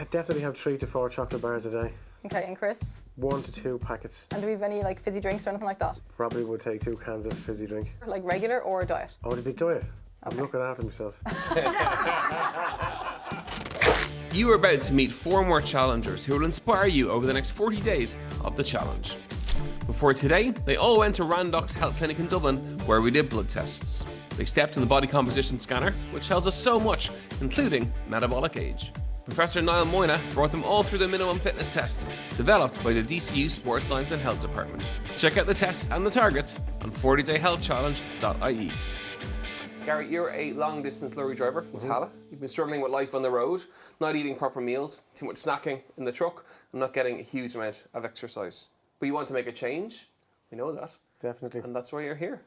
I'd definitely have 3 to 4 chocolate bars a day. Okay, and crisps? 1 to 2 packets. And do we have any like fizzy drinks or anything like that? Probably would take 2 cans of fizzy drink. Like regular or diet? Oh, it'd be diet. I'm looking after myself. You are about to meet 4 more challengers who will inspire you over the next 40 days of the challenge. Before today, they all went to Randox Health Clinic in Dublin, where we did blood tests. They stepped in the body composition scanner, which tells us so much, including metabolic age. Professor Niall Moyna brought them all through the minimum fitness test, developed by the DCU Sports Science and Health Department. Check out the tests and the targets on 40dayhealthchallenge.ie. Garry, you're a long-distance lorry driver from Tala. You've been struggling with life on the road, not eating proper meals, too much snacking in the truck, and not getting a huge amount of exercise. But you want to make a change. We know that. Definitely. And that's why you're here.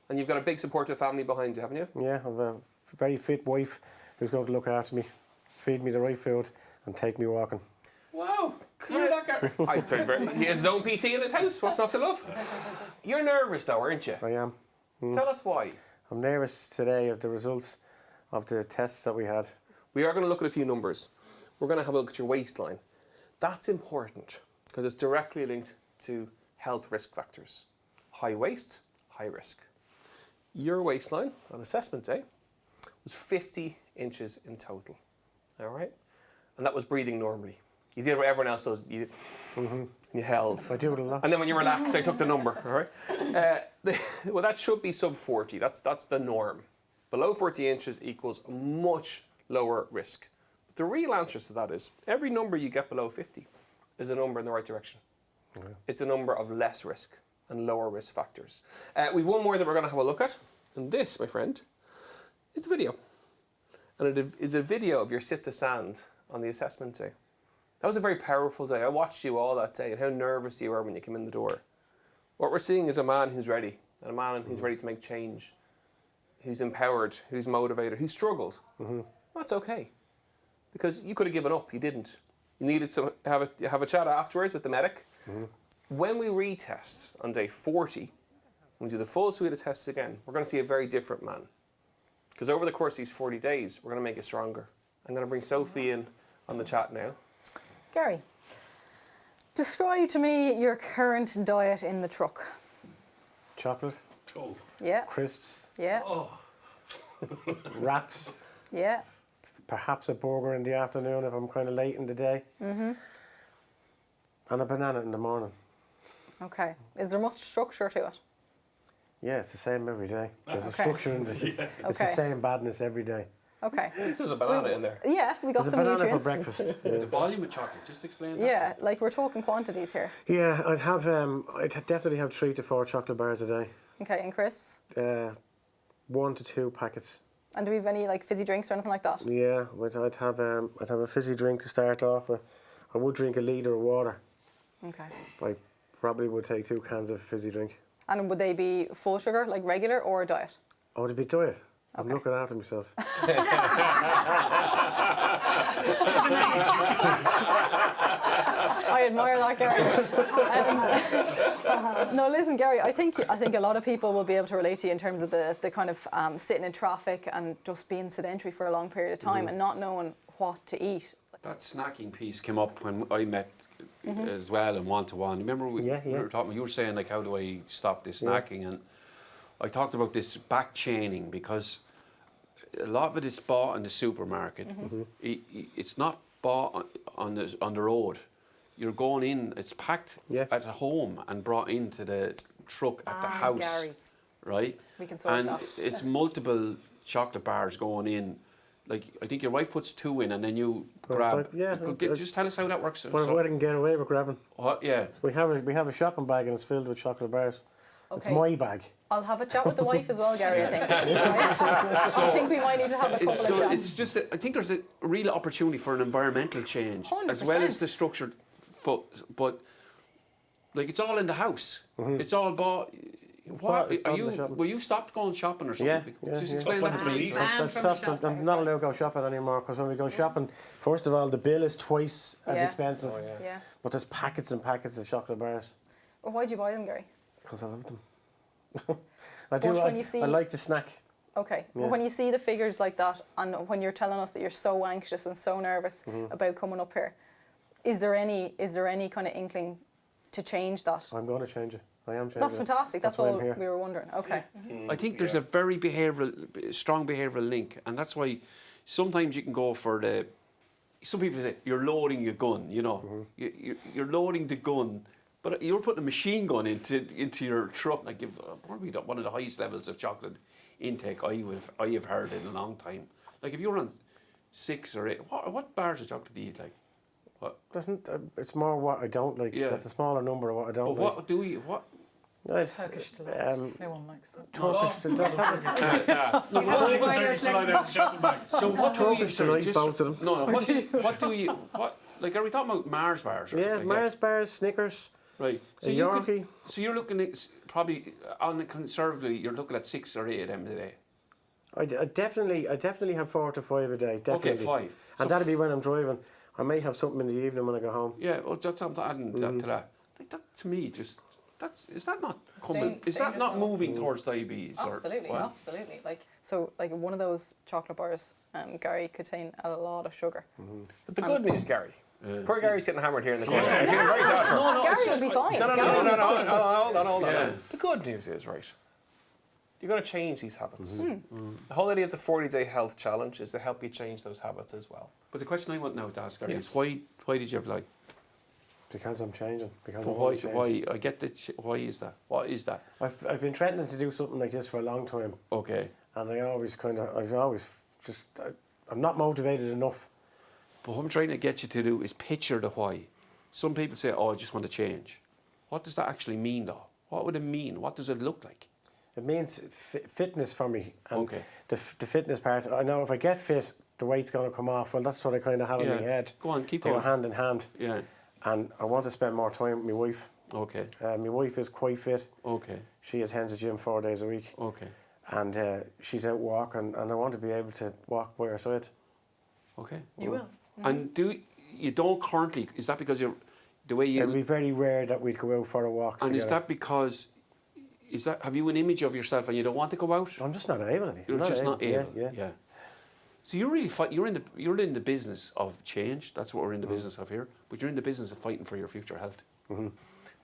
And you've got a big supportive family behind you, haven't you? Yeah, I've a very fit wife who's going to look after me, feed me the right food, and take me walking. Wow. Hear that, Garry? He has his own PC in his house. What's not to love? You're nervous though, aren't you? I am. Tell us why. I'm nervous today of the results of the tests that we had. We are going to look at a few numbers. We're going to have a look at your waistline. That's important because it's directly linked to health risk factors. High waist, high risk. Your waistline on assessment day was 50 inches in total. All right? And that was breathing normally. You did what everyone else does. You held. I do it a lot. And then when you relax, I took the number. All right? Well, that should be sub 40. That's the norm. Below 40 inches equals a much lower risk. But the real answer to that is every number you get below 50 is a number in the right direction. Okay. It's a number of less risk and lower risk factors. We've one more that we're going to have a look at. And this, my friend, is a video. And it is a video of your sit to stand on the assessment day. That was a very powerful day. I watched you all that day and how nervous you were when you came in the door. What we're seeing is a man who's ready, and a man who's ready to make change, who's empowered, who's motivated, who struggled. That's okay, because you could have given up. You didn't. You needed to have a chat afterwards with the medic. When we retest on day 40, when we do the full suite of tests again, we're going to see a very different man. Because over the course of these 40 days, we're going to make it stronger. I'm going to bring Sophie in on the chat now. Garry, describe to me your current diet in the truck. Chocolate. Cold. Yeah. Crisps. Yeah. Oh. Wraps. Yeah. Perhaps a burger in the afternoon if I'm kind of late in the day. And a banana in the morning. Okay. Is there much structure to it? Yeah, it's the same every day. There's a Okay. structure in this. It's the same badness every day. Okay. There's a banana in there. Yeah, we got There's a some banana nutrients. for breakfast. The volume of chocolate, just explain that. Yeah, like we're talking quantities here. Yeah, I'd definitely have 3 to 4 chocolate bars a day. Okay, and crisps? 1 to 2 packets. And do we have any like fizzy drinks or anything like that? Yeah, I'd have a fizzy drink to start off with. I would drink a litre of water. Okay. I probably would take 2 cans of fizzy drink. And would they be full sugar, like regular, or diet? Oh, it'd be diet. I'm looking after myself. I admire that, Garry. No, listen, Garry, I think a lot of people will be able to relate to you in terms of the kind of sitting in traffic and just being sedentary for a long period of time and not knowing what to eat. That snacking piece came up when I met as well in one-to-one. Remember we were talking, you were saying like, how do I stop this snacking? And I talked about this back chaining because a lot of it is bought in the supermarket. It's not bought on the road. You're going in, it's packed at home and brought into the truck at the house. Garry. Right? We can sort that. It's multiple chocolate bars going in. Like, I think your wife puts 2 in and then you grab. Just tell us how that works. Well, I can get away with grabbing. Yeah. We have a shopping bag and it's filled with chocolate bars. Okay. It's my bag. I'll have a chat with the wife as well, Garry, I think. Right? I think we might need to have a couple of chats. It's just, I think there's a real opportunity for an environmental change 100%. as well as the structured but like it's all in the house. It's all bought. What are you? Will you stop going shopping or something? Just explain that to me. I'm not allowed to go shopping anymore because when we go shopping, first of all, the bill is twice as expensive. But there's packets and packets of chocolate bars. Well, why'd you buy them, Garry? Because I love them. I When you see... I like to snack. Okay. Well, when you see the figures like that, and when you're telling us that you're so anxious and so nervous about coming up here, is there any kind of inkling to change that? I'm going to change it. I am changing. That's fantastic. That's all we were wondering. Okay. I think there's a very strong behavioural link, and that's why sometimes you can go for some people say you're loading your gun, you know, you're loading the gun, but you're putting a machine gun into your truck. Like you've probably one of the highest levels of chocolate intake I have heard in a long time. Like if you're on 6 or 8, what bars of chocolate do you eat? Like what? It's more what I don't like. Yeah. That's a smaller number of what I don't But like. what do you what? It's, Turkish delight. No one likes that. Turkish delight. So what do you Turkish delight, both of them. No, what like are we talking about Mars bars or Yeah, something? Mars bars, Snickers, Right. So a Yorkie. So you're looking at probably on the conservatively you're looking at 6 or 8 of them a day. I definitely have 4 to 5 a day. Definitely. Okay, 5. And that'll be when I'm driving. I may have something in the evening when I go home. Yeah, well, that's I'm adding that to that. Like that to me, is that not coming? Is that not moving towards diabetes? Absolutely, or, absolutely. Like one of those chocolate bars, Garry, contain a lot of sugar. But the good news, Garry. Poor Gary's getting hammered here in the corner. I'm feeling very sad for him. Garry will be fine. No, Garry will be fine. hold on. Yeah. The good news is, right, you're going to change these habits. The whole idea of the 40-day health challenge is to help you change those habits as well. But the question I want now to ask Garry Yes. is why did you apply? Because I'm changing. Because But I'm why? changing. Why? I get that. Why is that? What is that? I've been threatening to do something like this for a long time, Okay. and I'm not motivated enough. But what I'm trying to get you to do is picture the why. Some people say, "Oh, I just want to change." What does that actually mean, though? What would it mean? What does it look like? It means fitness for me. And Okay. the fitness part, I know if I get fit, the weight's going to come off. Well, that's what I kind of have in my head. Go on, keep They go going. hand in hand. Yeah. And I want to spend more time with my wife. Okay. My wife is quite fit. Okay. She attends the gym 4 days a week. Okay. And she's out walking, and I want to be able to walk by her side. Okay. You will. And you don't currently? Is that because you're the way you? It'd be very rare that we'd go out for a walk And together. is that because? Have you an image of yourself and you don't want to go out? I'm just not able to. You're just not able. Yeah. So you're really you're in the business of change. That's what we're in the business of here. But you're in the business of fighting for your future health.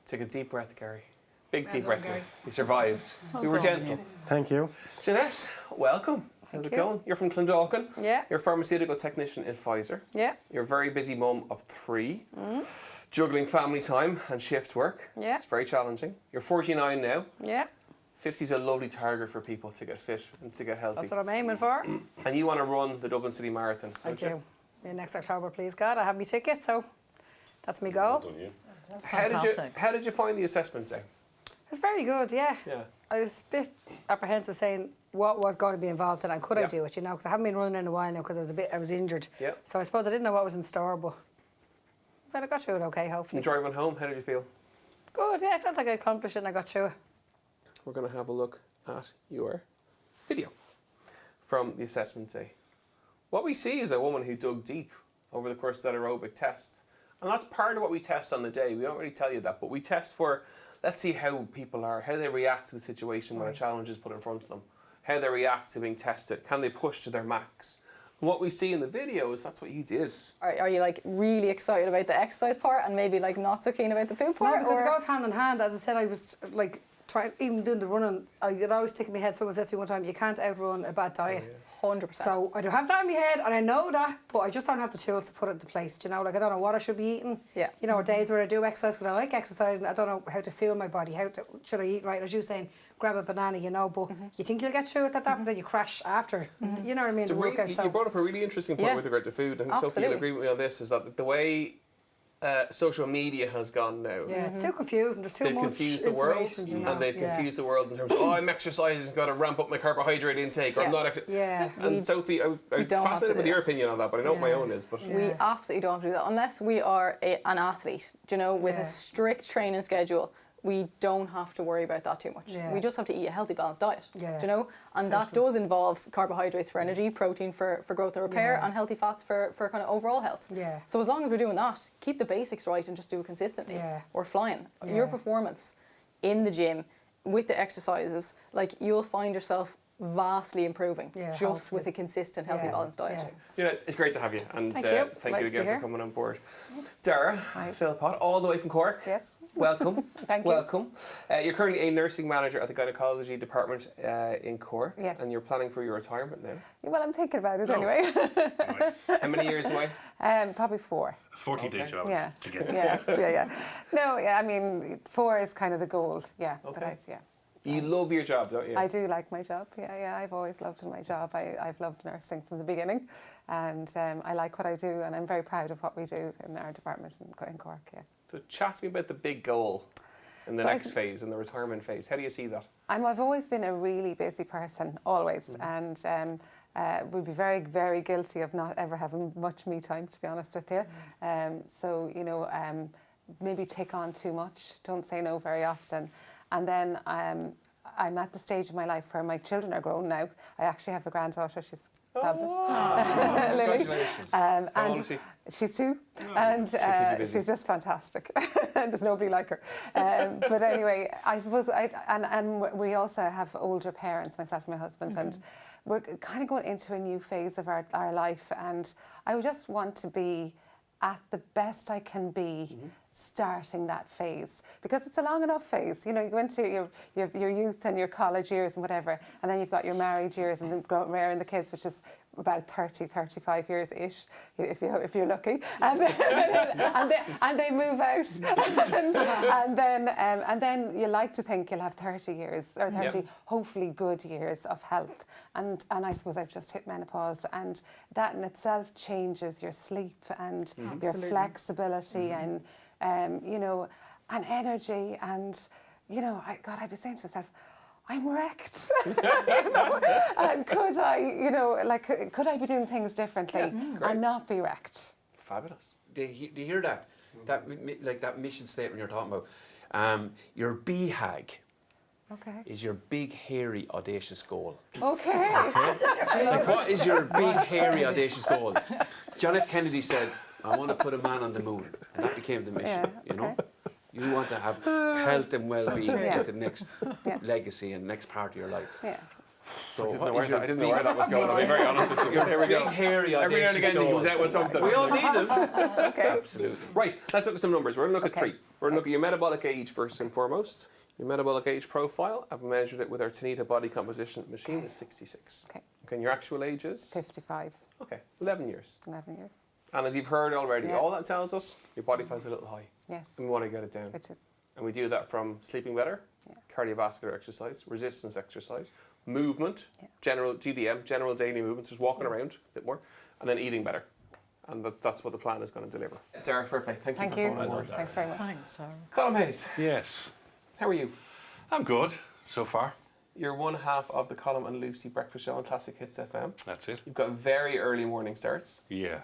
Take a deep breath, Garry. Big deep Well done, breath. Garry. You survived. We were done, gentle. Thank you. Jeannette, welcome. How's it you. going? You're from Clondalkin. Yeah. You're a pharmaceutical technician in Pfizer. Yeah. You're a very busy mum of 3, juggling family time and shift work. Yeah. It's very challenging. You're 49 now. Yeah. 50 is a lovely target for people to get fit and to get healthy. That's what I'm aiming for. And you want to run the Dublin City Marathon, I don't you? do. Yeah, next October, please God. I have my ticket, so that's my goal. How did you find the assessment day? It's very good, yeah. Yeah. I was a bit apprehensive saying what was going to be involved in it and could I Yeah. do it, because I haven't been running in a while now because I was injured. Yeah. So I suppose I didn't know what was in store, but I got through it okay, hopefully. And driving home, how did you feel? Good, yeah, I felt like I accomplished it and I got through it. We're going to have a look at your video from the assessment day. What we see is a woman who dug deep over the course of that aerobic test. And that's part of what we test on the day. We don't really tell you that, but we test for, let's see how people are, how they react to the situation when a challenge is put in front of them, how they react to being tested, can they push to their max. And what we see in the video is that's what you did. Are you like really excited about the exercise part and maybe like not so keen about the food No, part? because or? it goes hand in hand. As I said, I was like even doing the running. I'd always stick in my head. Someone says to me one time, "You can't outrun a bad diet." 100%. So I do have that in my head, and I know that, but I just don't have the tools to put it into place. Do you know, like I don't know what I should be eating. Yeah. You know, days where I do exercise because I like exercising. I don't know how to feel my body. Should I eat right? As you saying, grab a banana. You know, but you think you'll get through it at that, but then you crash after. You know what I mean? So The workout. you brought up a really interesting point Yeah. with regard to food. I think Sophie will Absolutely. agree with me on this, is that the way social media has gone now, Yeah, it's too confusing. There's too they've much confused the world, information. You know? and they've Yeah. confused the world in terms of, oh, I'm exercising, got to ramp up my carbohydrate intake, or I'm Yeah. not. Yeah. And Sophie, I'm don't have to fascinated do with your that. opinion on that, but I know what my Yeah. own is. But We absolutely don't have to do that unless we are an athlete, do you know, with Yeah. a strict training schedule. We don't have to worry about that too much. Yeah. We just have to eat a healthy, balanced diet. Yeah. Do you know? And that does involve carbohydrates for energy, protein for growth and repair, Yeah. and healthy fats for kind of overall health. Yeah. So as long as we're doing that, keep the basics right and just do it consistently. Yeah. We're flying. Yeah. Your performance in the gym with the exercises, like you'll find yourself vastly improving just hopefully. with a consistent, healthy, balanced diet. Yeah, it's great to have you, and Thank you. thank you Delighted to be again for here. coming on board. Dara, Philpott, all the way from Cork. Yes. Welcome. Thank you. Welcome. You're currently a nursing manager at the gynecology department in Cork. Yes. And you're planning for your retirement now. Well, I'm thinking about it anyway. Nice. How many years away? Probably 4. 40-day challenge Yeah. to get there. Yes. Yeah. No. Yeah. I mean, 4 is kind of the goal. Yeah. Okay. But You love your job, don't you? I do like my job. Yeah. I've always loved my job. I've loved nursing from the beginning, and I like what I do, and I'm very proud of what we do in our department in Cork. Yeah. So chat to me about the big goal in the So next phase, in the retirement phase. How do you see that? I've always been a really busy person, always, and would be very, very guilty of not ever having much me time, to be honest with you. So, maybe take on too much, don't say no very often. And then I'm at the stage of my life where my children are grown now. I actually have a granddaughter, she's fabulous. Lily. Congratulations. How old is she? She's 2, and she'll keep you busy. she's just fantastic. There's nobody like her. But anyway, I suppose, and we also have older parents, myself and my husband, and we're kind of going into a new phase of our life, and I would just want to be at the best I can be starting that phase, because it's a long enough phase. You go into your youth and your college years and whatever, and then you've got your married years and then rearing the kids, which is about 35 years-ish, if you're lucky, and they move out, and then you like to think you'll have 30 years or 30 hopefully good years of health, and I suppose I've just hit menopause, and that in itself changes your sleep and your flexibility and and energy, and I was saying to myself, I'm wrecked. And could I, could I be doing things differently and not be wrecked? Fabulous. Do you hear that? That mission statement you're talking about. Your BHAG Okay. is your big, hairy, audacious goal. Okay. What is your big, hairy, audacious goal? John F. Kennedy said, I want to put a man on the moon. And that became the mission, You want to have health and well-being at the next legacy and next part of your life. Yeah. So I didn't know where that was going, I'll be very honest with you. There we go. Big, hairy, Every now and audacious again he comes goal. out with something. We all need them. Okay. Absolutely. Right, let's look at some numbers. We're going to look at Okay. 3. We're going to look at your metabolic age first and foremost. Your metabolic age profile, I've measured it with our Tanita body composition machine, is 66. Okay. Okay, and your actual age is? 55, Okay, 11 years. 11 years. And as you've heard already, Yeah. all that tells us your body fat's a little high. Yes. And we want to get it down. Which is And we do that from sleeping better, cardiovascular exercise, resistance exercise, movement, general GDM, general daily movements, just walking around a bit more, and then eating better. And that's what the plan is going to deliver. Dara, fair play. Thank you Thank for you. coming on board. Thanks very much. Thanks, Tara. Colm Hayes, Yes. how are you? I'm good so far. You're one half of the Colm and Lucy breakfast show on Classic Hits FM. That's it. You've got very early morning starts. Yeah.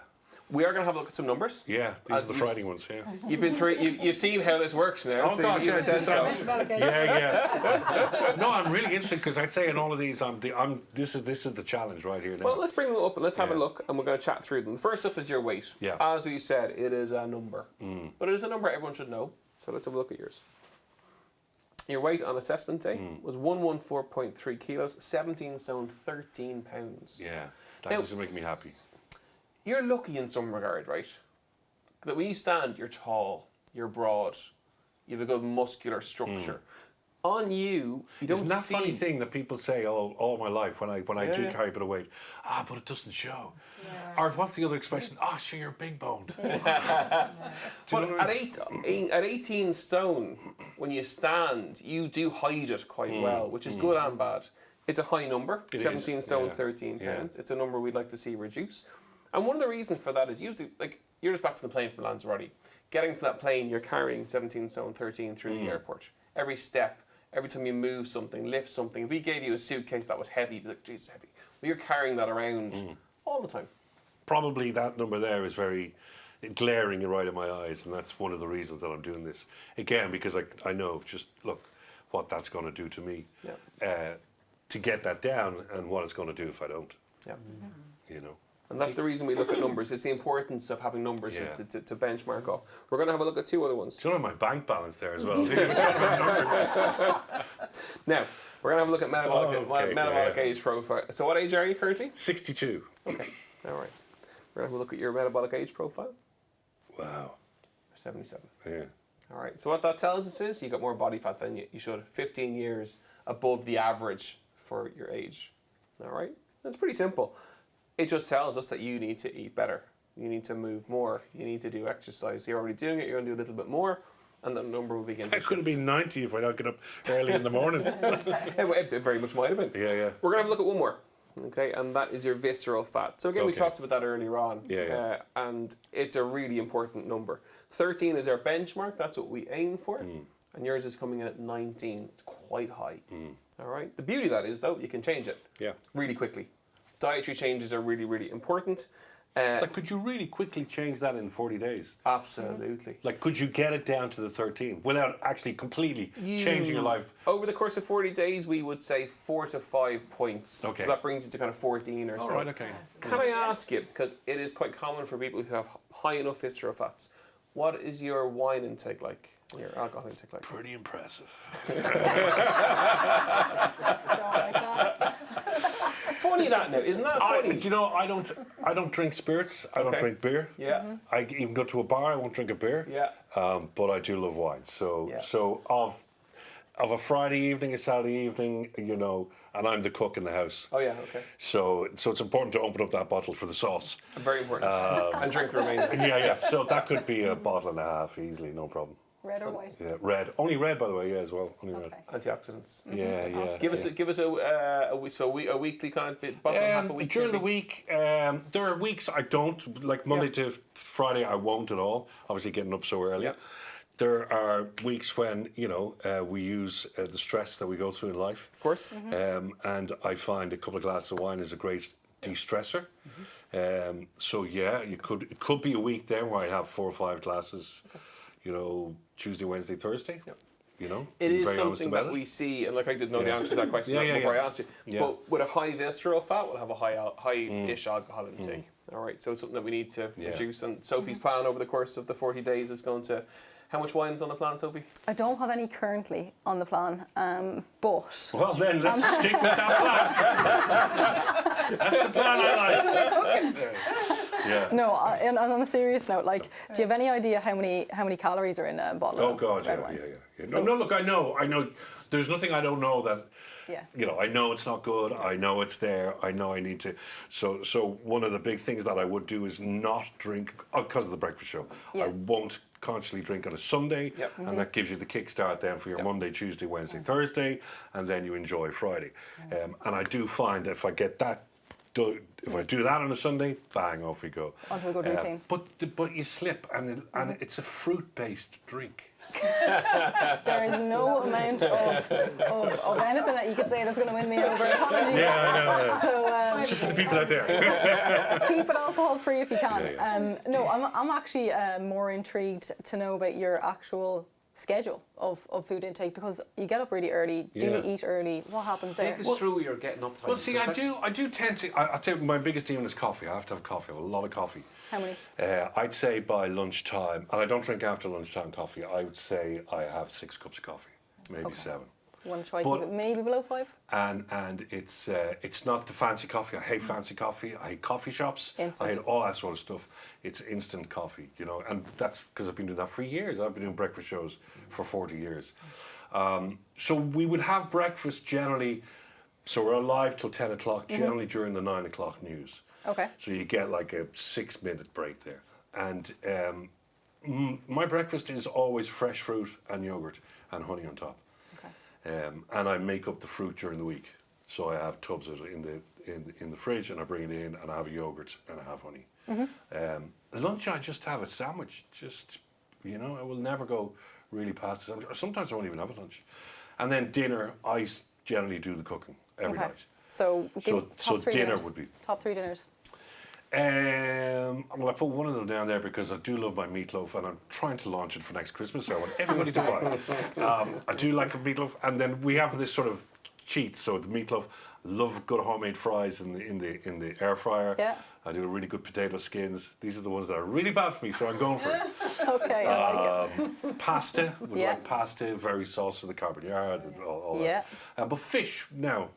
We are going to have a look at some numbers. Yeah, these As are the you Friday ones, yeah. You've been through. You've seen how this works now. Oh, so gosh, you've yeah, said so. Yeah. No, I'm really interested because I'd say in all of these, this is the challenge right here now. Well, let's bring them up and let's have a Yeah. look, and we're going to chat through them. The first up is your weight. Yeah. As we said, it is a number, but it is a number everyone should know. So let's have a look at yours. Your weight on assessment day was 114.3 kilos, 17 stone, 13 pounds. Yeah, that Now- doesn't make me happy. You're lucky in some regard, right? That when you stand, you're tall, you're broad, you have a good muscular structure. On you don't Isn't that see... funny thing that people say all my life when I do Yeah. carry a bit of weight? But it doesn't show. Or what's the other expression? Sure, you're big boned. But at 18 stone, when you stand, you do hide it quite well, which is good and bad. It's a high number, It 17 is, stone, yeah. 13 Yeah. pounds. It's a number we'd like to see reduce. And one of the reasons for that is you're just back from the plane from Lanzarote. Getting to that plane, you're carrying 17 stone, 13 through the airport. Every step, every time you move something, lift something. If we gave you a suitcase that was heavy, you'd be like, geez, it's heavy. Well, you're carrying that around all the time. Probably that number there is very glaring right in my eyes, and that's one of the reasons that I'm doing this. Again, because I know, just look, what that's going to do to me. Yeah. To get that down and what it's going to do if I don't, Yeah. you know. And that's the reason we look at numbers. It's the importance of having numbers Yeah. to benchmark off. We're going to have a look at 2 other ones. Do you know my bank balance there as well? Now, We're going to have a look at metabolic age profile. So what age are you currently? 62. Okay, all right. We're going to have a look at your metabolic age profile. Wow. 77. Yeah. All right, so what that tells us is you got more body fat than you should. 15 years above the average for your age. All right? That's pretty simple. It just tells us that you need to eat better. You need to move more. You need to do exercise. You're already doing it. You're going to do a little bit more, and the number will begin to I could have been 90 if I don't get up early in the morning. It very much might have been. Yeah. We're going to have a look at one more. Okay, and that is your visceral fat. So again, we talked about that earlier on. Yeah. And it's a really important number. 13 is our benchmark. That's what we aim for. And yours is coming in at 19. It's quite high. All right. The beauty of that is, though, you can change it. Yeah. Really quickly. Dietary changes are really, really important. Like, could you really quickly change that in 40 days? Absolutely. Like, could you get it down to the 13 without actually completely changing your life? Over the course of 40 days, we would say 4 to 5 points. Okay. So that brings you to kind of 14 or so. All right, okay. Can I ask you, because it is quite common for people who have high enough visceral fats, what is your wine intake like? Your alcohol intake like? Pretty impressive. Funny that now, isn't that funny? Do you know, I don't drink spirits. I don't drink beer. Yeah. I even go to a bar. I won't drink a beer. Yeah. But I do love wine. So of a Friday evening, a Saturday evening, you know, and I'm the cook in the house. Oh yeah, okay. So it's important to open up that bottle for the sauce. Very important. And drink the remainder. Yeah. So that could be a bottle and a half easily, no problem. Red or white? Yeah, red. Only red, by the way. Yeah, as well. Only red. Antioxidants. Yeah. Give us a weekly kind of bottle and half a week. During the week, there are weeks I don't, like Monday to Friday I won't at all, obviously getting up so early. Yeah. There are weeks when, you know, we use the stress that we go through in life. Of course. And I find a couple of glasses of wine is a great de-stressor. So yeah, it could be a week there where I have 4 or 5 glasses, you know, Tuesday, Wednesday, Thursday. Yep. You know, it is very honest something about that it. we see, and like I didn't know the answer to that question before I asked you. Yeah. But with a high visceral fat, we'll have a high-ish alcohol intake. All right, so it's something that we need to reduce. And Sophie's plan over the course of the 40 days is going to. How much wine's on the plan, Sophie? I don't have any currently on the plan, but... Well then, let's stick with that plan. That's the plan I like. Yeah. No, and on a serious note, like, do you have any idea how many calories are in a bottle of red wine? Yeah. No, look, I know. There's nothing I don't know that. Yeah. You know, I know it's not good. I know it's there. I know I need to. So one of the big things that I would do is not drink because of the breakfast show. Yeah. I won't consciously drink on a Sunday, and that gives you the kickstart then for your Monday, Tuesday, Wednesday, Thursday, and then you enjoy Friday. And I do find that if I get that. If I do that on a Sunday, bang, off we go. Onto a good routine. But you slip, and it's a fruit-based drink. There is no amount of anything that you could say that's going to win me over. Apologies. Yeah, I know. So Just for the people out there. keep it alcohol free if you can. No, I'm actually more intrigued to know about your actual schedule of food intake, because you get up really early. Do you eat early? What happens there? Take us through your getting up time. Well, see, I do tend to. I tell you, my biggest demon is coffee. I have to have coffee. I have a lot of coffee. How many? I'd say by lunchtime, and I don't drink after lunchtime coffee. I would say I have 6 cups of coffee, maybe 7. Want to try to keep it maybe below 5? And it's not the fancy coffee. I hate fancy coffee. I hate coffee shops. Instant. I hate all that sort of stuff. It's instant coffee, you know, and that's because I've been doing that for years. I've been doing breakfast shows for 40 years. So we would have breakfast generally. So we're alive till 10 o'clock, generally during the 9 o'clock news. Okay. So you get like a 6-minute break there. And my breakfast is always fresh fruit and yogurt and honey on top. And I make up the fruit during the week. So I have tubs of it in the fridge, and I bring it in, and I have a yogurt and I have honey. Lunch, I just have a sandwich. Just, you know, I will never go really past the sandwich. Or sometimes I won't even have a lunch. And then dinner, I generally do the cooking every night. So top 3 dinner dinners. would be Top 3 dinners. Well, I put one of them down there because I do love my meatloaf, and I'm trying to launch it for next Christmas, so I want everybody to buy it. I do like a meatloaf, and then we have this sort of cheat. So the meatloaf, love good homemade fries in the air fryer. Yeah. I do really good potato skins. These are the ones that are really bad for me, so I'm going for it. Okay, I like it. Pasta, would like pasta, very sauce of the carbonara, all Yeah. that. But fish now,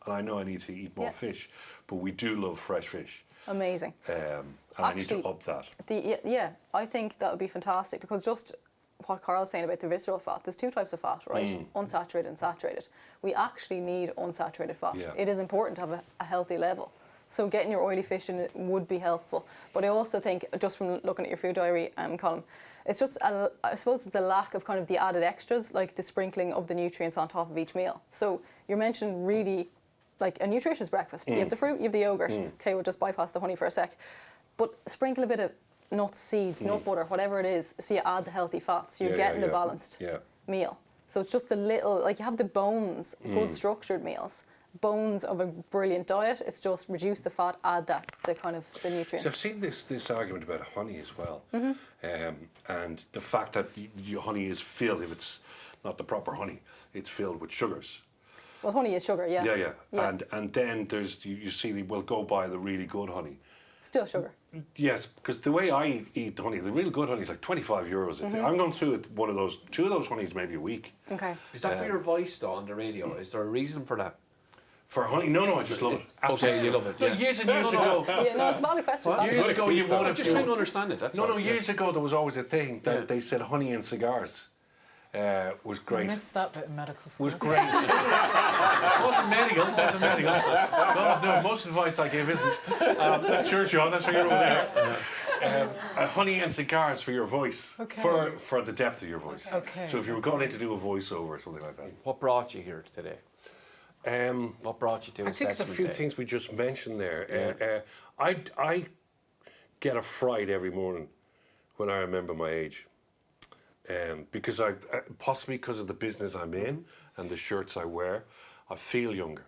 and I know I need to eat more fish, but we do love fresh fish. Amazing. And I need to up that. I think that would be fantastic because just what Karl's saying about the visceral fat, there's two types of fat, right? Unsaturated and saturated. We actually need unsaturated fat. Yeah. It is important to have a healthy level. So getting your oily fish in it would be helpful. But I also think, just from looking at your food diary column, it's just, I suppose it's the lack of kind of the added extras, like the sprinkling of the nutrients on top of each meal. So you're mentioning really like a nutritious breakfast. You have the fruit, you have the yogurt. Okay, we'll just bypass the honey for a sec. But sprinkle a bit of nuts, seeds, nut butter, whatever it is, so you add the healthy fats. You're getting the balanced meal. So it's just the little, like you have the bones, good structured meals, bones of a brilliant diet. It's just reduce the fat, add the kind of the nutrients. So I've seen this argument about honey as well, and the fact that your honey is filled, if it's not the proper honey, it's filled with sugars. Well, honey is sugar, yeah. And then there's you see they will go buy the really good honey. Still sugar. Yes, because the way I eat honey, the real good honey is like €25. I'm going through it, two of those honeys maybe a week. Okay. Is that for your voice though on the radio? Is there a reason for that? For honey? No, I just love it. Okay, you love it. No, years and years ago. Yeah, no, it's a valid question. Years ago, you would I'm have. just trying to understand it. That's all. Years ago there was always a thing that they said honey and cigars was great. I missed that bit of medical school. Was great. wasn't medical. No, most advice I give isn't. That's your job. That's why you're over there. Honey and cigars for your voice, for the depth of your voice. Okay. So if you were going in to do a voiceover or something like that. What brought you here today? What brought you to I think it's a few things we just mentioned there. I get a fright every morning when I remember my age. Because possibly because of the business I'm in and the shirts I wear, I feel younger,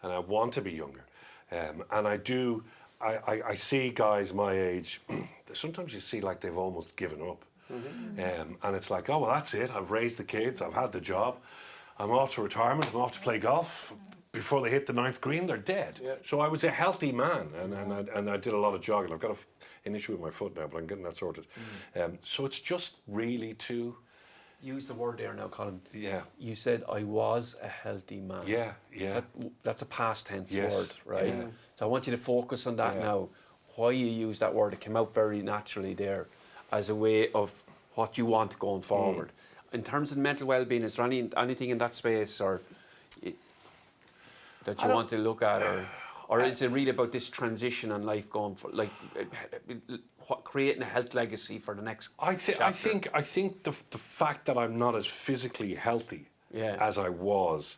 and I want to be younger, and I do. I see guys my age. Sometimes you see like they've almost given up, and it's like, oh well, that's it. I've raised the kids. I've had the job. I'm off to retirement. I'm off to play golf. Before they hit the 9th green, they're dead. Yeah. So I was a healthy man, and I did a lot of jogging. I've got an issue with my foot now, but I'm getting that sorted. So it's just really to use the word there now, Colin. Yeah. You said I was a healthy man. Yeah. That's a past tense word, right? Yeah. So I want you to focus on that now. Why you use that word? It came out very naturally there, as a way of what you want going forward. In terms of mental well-being, is there anything in that space or that you want to look at, or is it really about this transition in life going for, like, creating a health legacy for the next? I think the fact that I'm not as physically healthy as I was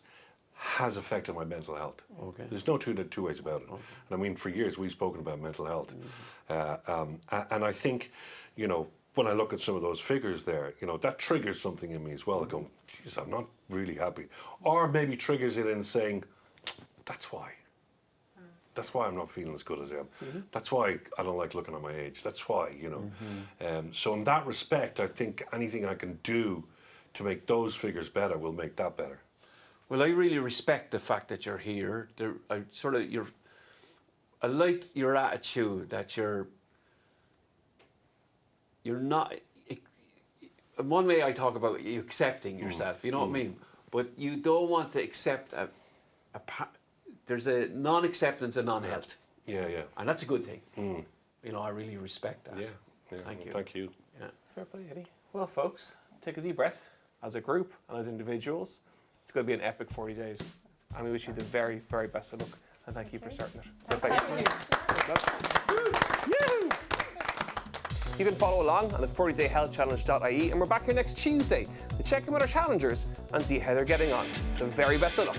has affected my mental health. Okay. There's no two ways about it. Okay. And I mean, for years we've spoken about mental health, and I think, when I look at some of those figures there, that triggers something in me as well. I go, geez, I'm not really happy, or maybe triggers it in saying, that's why. That's why I'm not feeling as good as I am. That's why I don't like looking at my age. That's why, So in that respect, I think anything I can do to make those figures better will make that better. Well, I really respect the fact that you're here. I like your attitude that you're not. In one way, I talk about you accepting yourself. You know what I mean? But you don't want to accept there's a non-acceptance of non-health. Yeah. And that's a good thing. I really respect that. Yeah. Thank you. Thank you. Yeah. Fair play, Eddie. Well, folks, take a deep breath. As a group and as individuals, it's going to be an epic 40 days. And we wish you the very, very best of luck. And thank you for starting it. Fair play. You can follow along on the 40dayhealthchallenge.ie, and we're back here next Tuesday to check in with our challengers and see how they're getting on. The very best of luck.